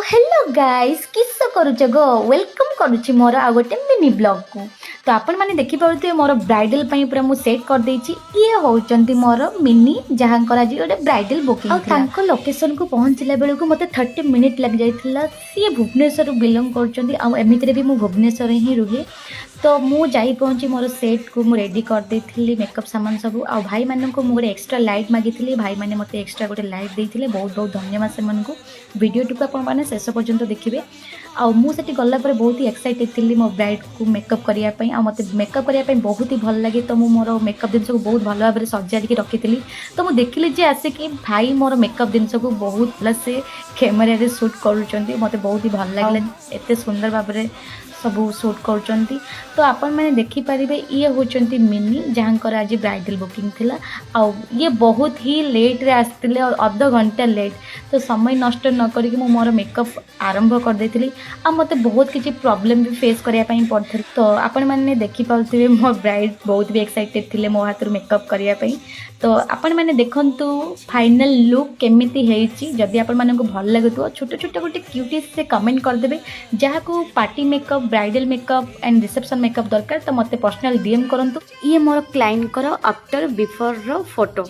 Hello guys किस करुच गो welcome करुच्ची मोर आ गोटे mini blog को। तो आपण मैंने देखिपे मोर ब्राइडल पूरा मुझे सेट कर देछि। ये होचंती मोर मिनी जहाँकर आज गोटे ब्राइडल बुकिंग लोकेशन को पहुँचला बेलू को मते 30 मिनिट लग जाइथिला। सी भुवनेश्वर बिलोंग करचंती आ एमितरे भी मु भुवनेश्वर ही रुहे। तो मु जाई पहुँची मोर सेट को मु रेडी कर देथिली मेकअप सामान सब आ भाई मानन को मु गोटे एक्स्ट्रा लाइट मागिथिली। भाई माने मते एक्स्ट्रा गोटे लाइट देथिले। बहुत बहुत धन्यवाद से मन को। वीडियो टुकु आपण माने शेष पर्यंत देखिए। आ मु सेठी गला पर बहुत ही एक्साइटेड थी मो ब्राइड को मेकअप करिया पई। आ मते मेकअप करिया पई बहुत ही भल लगे। तो मु मोर मेकअप जिनस को बहुत भल भाव सजाड़ी रखी। तो मु देखिली जे आसे कि भाई मोर मेकअप जिनस को बहुत भल से कैमेरा रे शूट करूचंती। मते बहुत ही भल लागले एते सुंदर भाव सबू शूट कर। तो आपण मैंने देखिपारे ये होचंती मिनी जहाँकर आज ब्राइडल बुकिंग थिला। आ ये बहुत ही लेट रे आसतिले और अध घंटा लेट। तो समय नष्ट न करिक मु मोर मेकअप आरंभ कर देथिली। आ मते बहुत किछि प्रॉब्लम भी फेस करिया पई पड़थि। तो आपण मैंने देखि पाउथिबे मो ब्राइड बहुत भी एक्साइटेड थिले मो हाथ मेकअप करिया पई। तो आपण मैंने देखंतु फाइनल लुक केमिति हेछि। जदि आपण मानको भल लागुतो छोट छोट गोटे क्यूटीज से कमेंट कर देबे। जहाँ को party makeup bridal makeup and reception makeup दरकार तो मते पर्सनल डीएम करंतु। ये मोर क्लाइंट कर आफ्टर बिफोर रो फोटो।